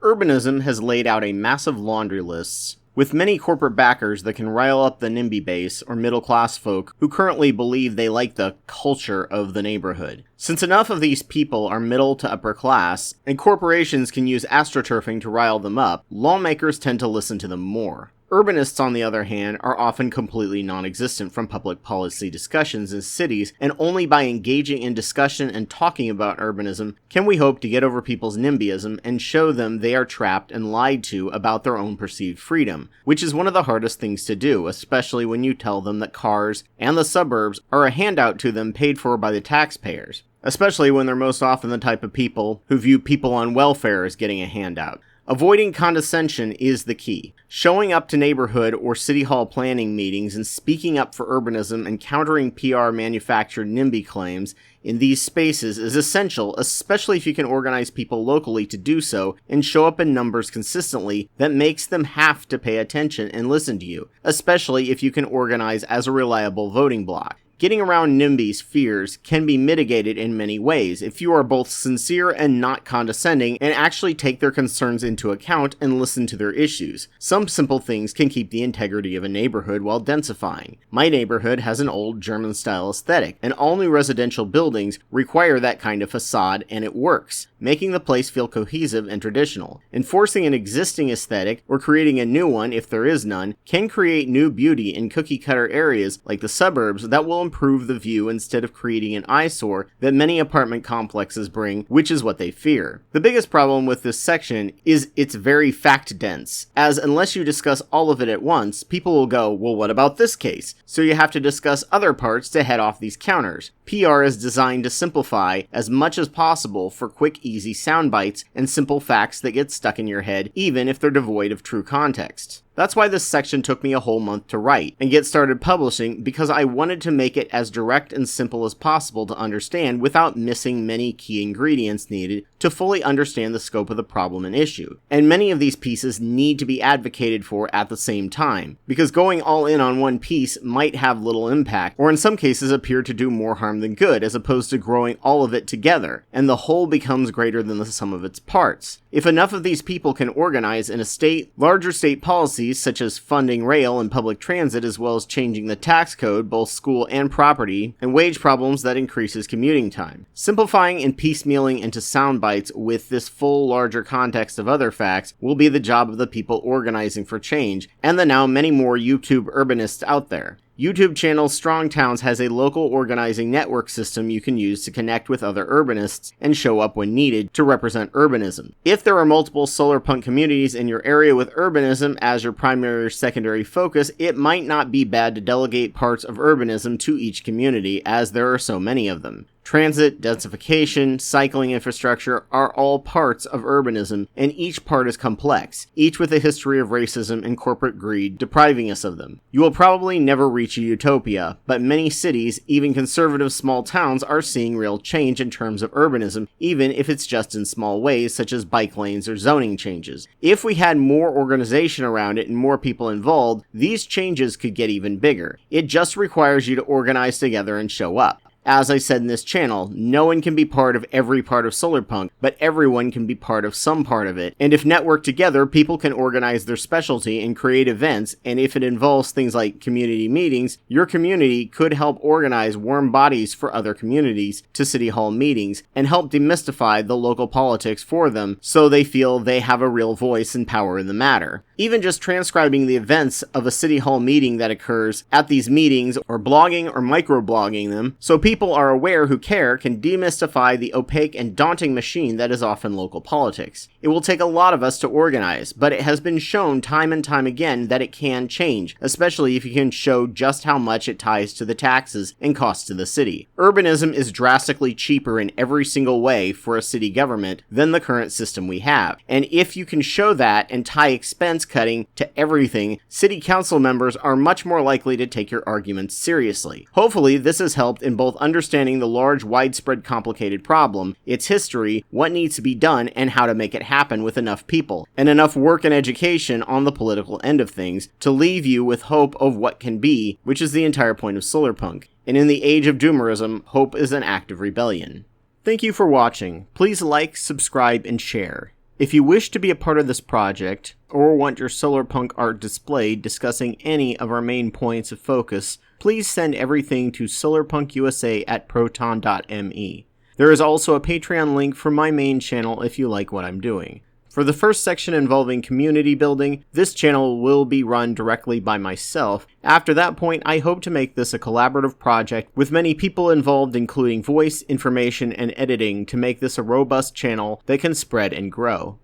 Urbanism has laid out a massive laundry list with many corporate backers that can rile up the NIMBY base or middle-class folk who currently believe they like the culture of the neighborhood. Since enough of these people are middle to upper class, and corporations can use astroturfing to rile them up, lawmakers tend to listen to them more. Urbanists, on the other hand, are often completely non-existent from public policy discussions in cities, and only by engaging in discussion and talking about urbanism can we hope to get over people's NIMBYism and show them they are trapped and lied to about their own perceived freedom, which is one of the hardest things to do, especially when you tell them that cars and the suburbs are a handout to them paid for by the taxpayers, especially when they're most often the type of people who view people on welfare as getting a handout. Avoiding condescension is the key. Showing up to neighborhood or city hall planning meetings and speaking up for urbanism and countering PR manufactured NIMBY claims in these spaces is essential, especially if you can organize people locally to do so and show up in numbers consistently that makes them have to pay attention and listen to you, especially if you can organize as a reliable voting bloc. Getting around NIMBY's fears can be mitigated in many ways if you are both sincere and not condescending and actually take their concerns into account and listen to their issues. Some simple things can keep the integrity of a neighborhood while densifying. My neighborhood has an old German-style aesthetic, and all new residential buildings require that kind of facade, and it works, making the place feel cohesive and traditional. Enforcing an existing aesthetic, or creating a new one if there is none, can create new beauty in cookie-cutter areas like the suburbs that will improve the view instead of creating an eyesore that many apartment complexes bring, which is what they fear. The biggest problem with this section is it's very fact-dense, as unless you discuss all of it at once, people will go, well, what about this case? So you have to discuss other parts to head off these counters. PR is designed to simplify as much as possible for quick, easy sound bites and simple facts that get stuck in your head, even if they're devoid of true context. That's why this section took me a whole month to write and get started publishing, because I wanted to make it as direct and simple as possible to understand without missing many key ingredients needed to fully understand the scope of the problem and issue. And many of these pieces need to be advocated for at the same time, because going all in on one piece might have little impact, or in some cases appear to do more harm than good, as opposed to growing all of it together, and the whole becomes greater than the sum of its parts. If enough of these people can organize in a larger state policies such as funding rail and public transit, as well as changing the tax code, both school and property, and wage problems that increases commuting time. Simplifying and piecemealing into sound bites with this full larger context of other facts will be the job of the people organizing for change, and the now many more YouTube urbanists out there. YouTube channel Strong Towns has a local organizing network system you can use to connect with other urbanists and show up when needed to represent urbanism. If there are multiple solarpunk communities in your area with urbanism as your primary or secondary focus, it might not be bad to delegate parts of urbanism to each community, as there are so many of them. Transit, densification, cycling infrastructure are all parts of urbanism, and each part is complex, each with a history of racism and corporate greed depriving us of them. You will probably never reach a utopia, but many cities, even conservative small towns, are seeing real change in terms of urbanism, even if it's just in small ways such as bike lanes or zoning changes. If we had more organization around it and more people involved, these changes could get even bigger. It just requires you to organize together and show up. As I said in this channel, no one can be part of every part of Solarpunk, but everyone can be part of some part of it. And if networked together, people can organize their specialty and create events, and if it involves things like community meetings, your community could help organize warm bodies for other communities to city hall meetings and help demystify the local politics for them so they feel they have a real voice and power in the matter. Even just transcribing the events of a city hall meeting that occurs at these meetings, or blogging or microblogging them, so people are aware who care, can demystify the opaque and daunting machine that is often local politics. It will take a lot of us to organize, but it has been shown time and time again that it can change, especially if you can show just how much it ties to the taxes and costs to the city. Urbanism is drastically cheaper in every single way for a city government than the current system we have, and if you can show that and tie expense cutting to everything, city council members are much more likely to take your arguments seriously. Hopefully, this has helped in both understanding the large, widespread, complicated problem, its history, what needs to be done, and how to make it happen with enough people, and enough work and education on the political end of things to leave you with hope of what can be, which is the entire point of Solarpunk. And in the age of doomerism, hope is an act of rebellion. Thank you for watching. Please like, subscribe, and share. If you wish to be a part of this project, or want your Solarpunk art displayed discussing any of our main points of focus, please send everything to solarpunkusa@proton.me. There is also a Patreon link for my main channel if you like what I'm doing. For the first section involving community building, this channel will be run directly by myself. After that point, I hope to make this a collaborative project with many people involved, including voice, information, and editing, to make this a robust channel that can spread and grow.